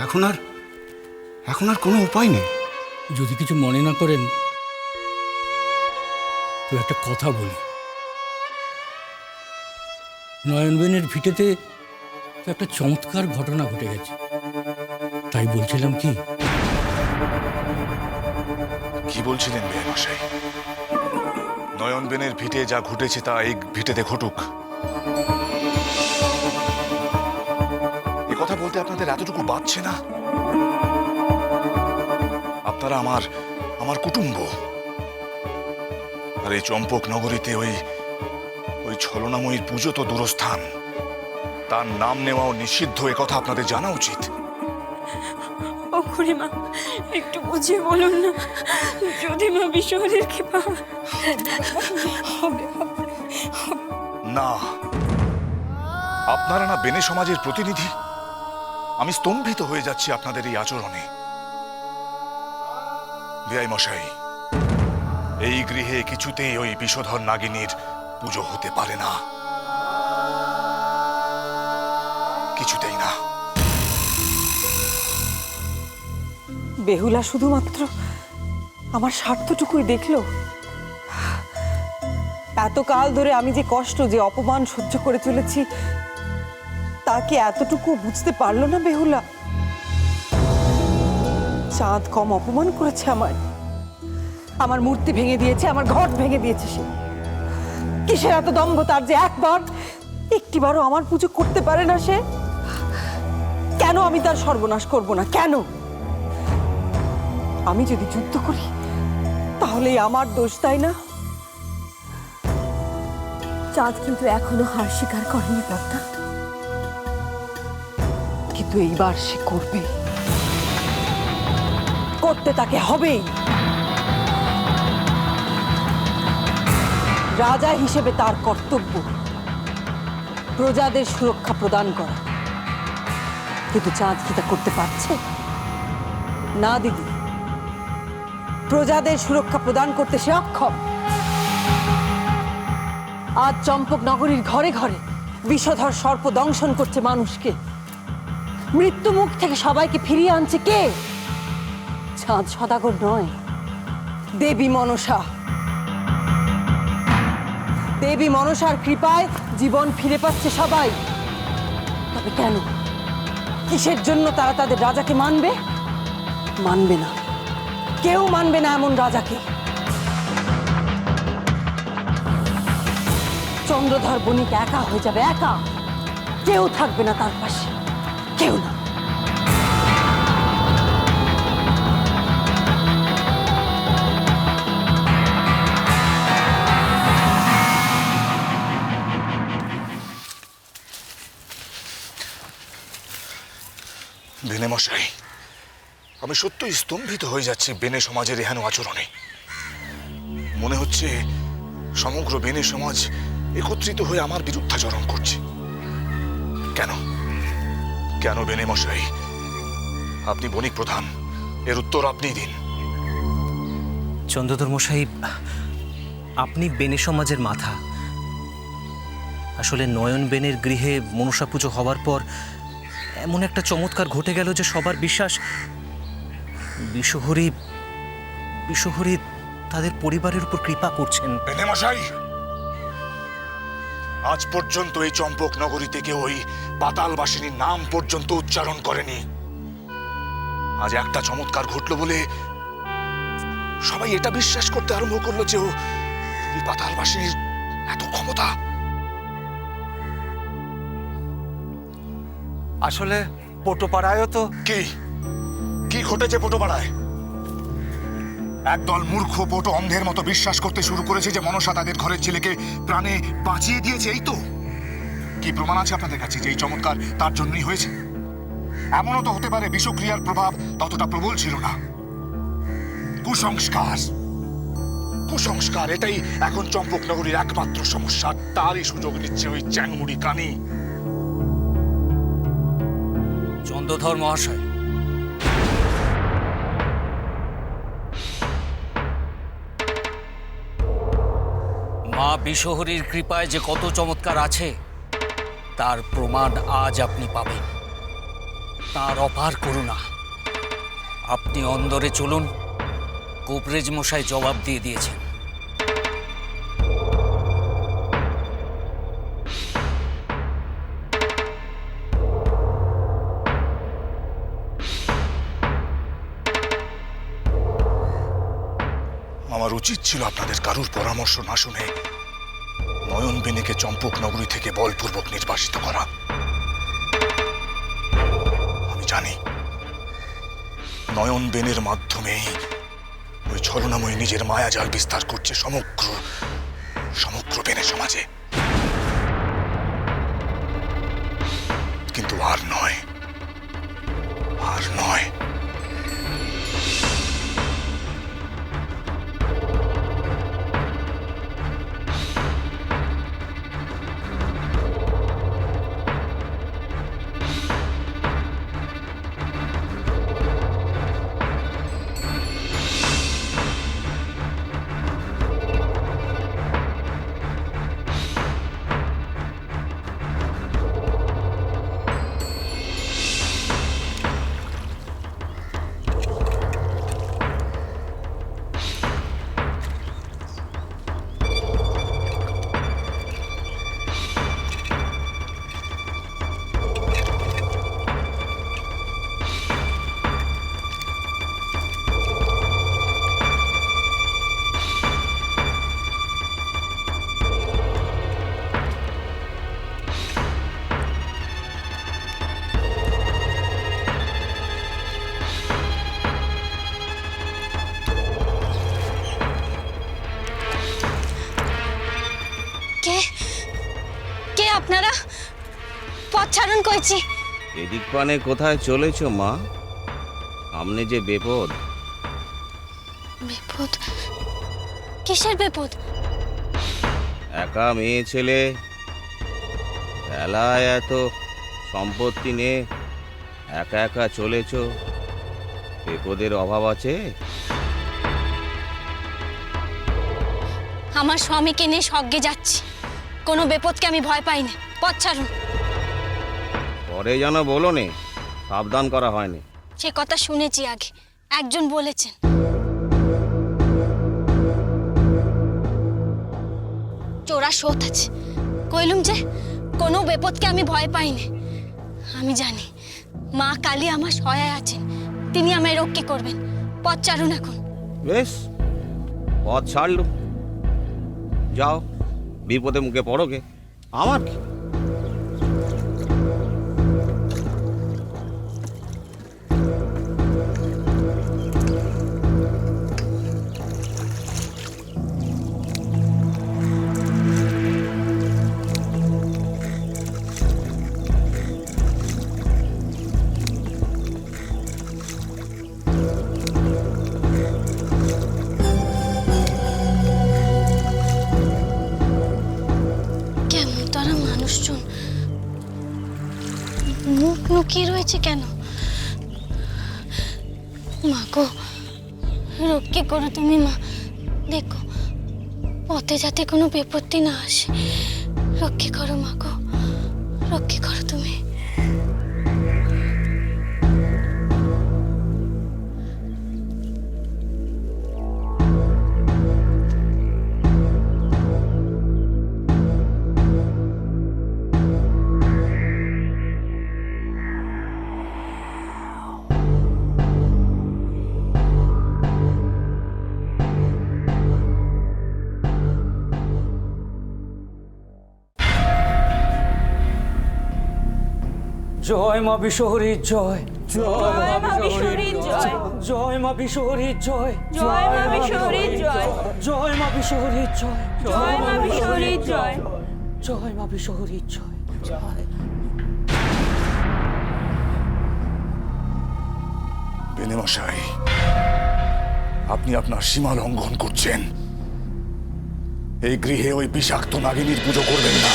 এখন আর কোনো উপায় নেই। যদি কিছু মনে না করেন তো একটা কথা বলি। নয়নবেনের ভিটেতে তো একটা চমৎকার ঘটনা ঘটে গেছে, তাই বলছিলাম কি কি বলছিলেন বেয়াই মশাই? নয়নবেনের ভিটে যা ঘটেছে তা এই ভিটেতে ঘটুক, এ কথা বলতে আপনাদের এতটুকু বাধছে না? আপনারা আমার কুটুম্ব, আর এই চম্পক নগরীতে ওই ছলনাময়ীর পুজো তো দূরস্থান, তার নাম নেওয়াও নিষিদ্ধ, এ কথা আপনাদের জানা উচিত। ও খুড়িমা, একটু বুঝিয়ে বলুন না, যদি মা বিশ্বহরির কৃপা হবে। না, আপনারা না বেনে সমাজের প্রতিনিধি। আমি স্তম্ভিত হয়ে যাচ্ছি আপনাদের এই আচরণে। বেয়াই মশাই, এই গৃহে কিছুতেই ওই বিষধর নাগিনীর পুজো হতে পারে না, কিছুতেই না। বেহুলা শুধুমাত্র আমার স্বার্থটুকুই দেখলো। এতকাল ধরে আমি যে কষ্ট, যে অপমান সহ্য করে চলেছি, তাকে এতটুকু বুঝতে পারলো না বেহুলা? চাঁদ কম অপমান করেছে আমায়? আমার মূর্তি ভেঙে দিয়েছে, আমার ঘট ভেঙে দিয়েছে সে। কিসের এত দম্ভ তার যে একটিবারও আমার পুজো করতে পারে না সে? কেন আমি তার সর্বনাশ করব না? কেন? আমি যদি যুদ্ধ করি তাহলে আমার দোষ, তাই না? চাঁদ কিন্তু এখনো হার স্বীকার করেনি পদ্মা। কিন্তু এইবার সে করবে, করতে তাকে হবেই। রাজা হিসেবে তার কর্তব্য প্রজাদের সুরক্ষা প্রদান করা। কিন্তু চাঁদ কি তা করতে পারছে? না দিদি, প্রজাদের সুরক্ষা প্রদান করতে সে অক্ষম। আজ চম্পক নগরীর ঘরে ঘরে বিষধর সর্প দংশন করছে মানুষকে। মৃত্যু মুখ থেকে সবাইকে ফিরিয়ে আনছে কে? চাঁদ সদাগর নয়, দেবী মনসা। দেবী মনসার কৃপায় জীবন ফিরে পাচ্ছে সবাই। তবে কেন? কিসের জন্য তারা তাদের রাজাকে মানবে? মানবে না, কেউ মানবে না এমন রাজাকে। চন্দ্রধর বণিক একা হয়ে যাবে, একা। কেউ থাকবে না তার পাশে, কেউ না। বেনে মশাই, আমি সত্যই স্তম্ভিত হয়ে যাচ্ছি বেনে সমাজের এহেন আচরণে। মনে হচ্ছে সমগ্র বেনে সমাজ একত্রিত হয়ে আমার বিরুদ্ধাচরণ করছে। কেন কেন বেনে মশাই? আপনি বণিক প্রধান, এর উত্তর আপনিই দিন। চন্দ্রধর মশাই, আপনি বেনে সমাজের মাথা। আসলে নয়ন বেনের গৃহে মনসা পুজো হওয়ার পর এমন একটা চমৎকার ঘটে গেল যে সবার বিশ্বাস বিশ্বহরি তাদের পরিবারের উপর কৃপা করছেন। বেনে মশাই, আজ পর্যন্ত এই চম্পক নগরীতে কেউ ওই পাতালবাসিনীর নাম পর্যন্ত উচ্চারণ করেনি। আজ একটা চমৎকার ঘটলো বলে সবাই এটা বিশ্বাস করতে আরম্ভ করলো যে ওই পাতালবাসিনীর এত ক্ষমতা। আসলে পটোপাড়ায়ও তো কি ঘটেছে পটোপাড়ায়? একদল মূর্খ পটো অন্ধের মতো বিশ্বাস করতে শুরু করেছে যে মনসা তাদের ঘরের ছেলেকে প্রাণে বাঁচিয়ে দিয়েছে। এই তো, কি প্রমাণ আছে আপনাদের কাছে যে এই চমৎকার তার জন্যই হয়েছে? এমনও তো হতে পারে বিষক্রিয়ার প্রভাব ততটা প্রবল ছিল না। কুসংস্কার এটাই এখন চম্পক নগরীর একমাত্র সমস্যা। তারই সুযোগ নিচ্ছে ওই চ্যাংমুড়ি কানি। চন্দ্রধর মহাশয়, মা বিশ্বহরির কৃপায় যে কত চমৎকার আছে তার প্রমাণ আজ আপনি পাবেন। তার অপার করুণা। আপনি অন্দরে চলুন, কোপরেজ মশাই জবাব দিয়ে দিয়েছেন। আমার উচিত ছিল আপনাদের কারুর পরামর্শ না শুনে নয়ন বেনেকে চম্পক নগরী থেকে বলপূর্বক নির্বাসিত করা। আমি জানি নয়ন বেনের মাধ্যমেই ওই ছলনাময়ী নিজের মায়াজাল বিস্তার করছে সমগ্র বেনে সমাজে। কিন্তু আর নয়। কে কে আপনারা? পথ ছাড়ুন কইছি। এদিক পানে কোথায় চলেছ মা? সামনে যে বিপদ। বিপদ? কিসের বিপদ? একা মেয়ে ছেলে, বেলায় এত সম্পত্তি নে একা একা চলেছ, বিপদের অভাব আছে? আমার স্বামীকে নিয়ে স্বর্গে যাচ্ছি, কোনো বিপদকে আমি ভয় পাই না। পথ ছাড়ুন। পরে যেন বলো নে সাবধান করা হয়নি। সে কথা শুনেছি আগে, একজন বলেছেন। চোরা শোধ আছে, কইলুম যে কোনো বিপদকে আমি ভয় পাই না। আমি জানি মা কালী আমার সহায় আছেন, তিনি আমায় রক্ষা করবেন। পথ ছাড়ুন এখন। বেশ, পথ ছাড়লুম, যাও বিপদে মুখে পড়োগে, আমার কি। মুখ লুকিয়ে রয়েছে কেন? মা গো, রক্ষে করো তুমি মা। দেখো পথে যাতে কোনো বিপত্তি না আসে। রক্ষে করো মা গো, রক্ষে করো তুমি। জয় মা বিশ্বহরীর জয়, জয় মা বিশ্বহরীর জয়, জয় মা বিশ্বহরীর জয়, জয় মা বিশ্বহরীর জয়, জয় মা বিশ্বহরীর জয়, জয় মা বিশ্বহরীর জয়, জয় মা বিশ্বহরীর জয়, জয়। বেনে মশাই, আপনি আপনার সীমা লঙ্ঘন করছেন। এই গৃহে ওই বিষাক্ত নাগিনীর পুজো করবেন না।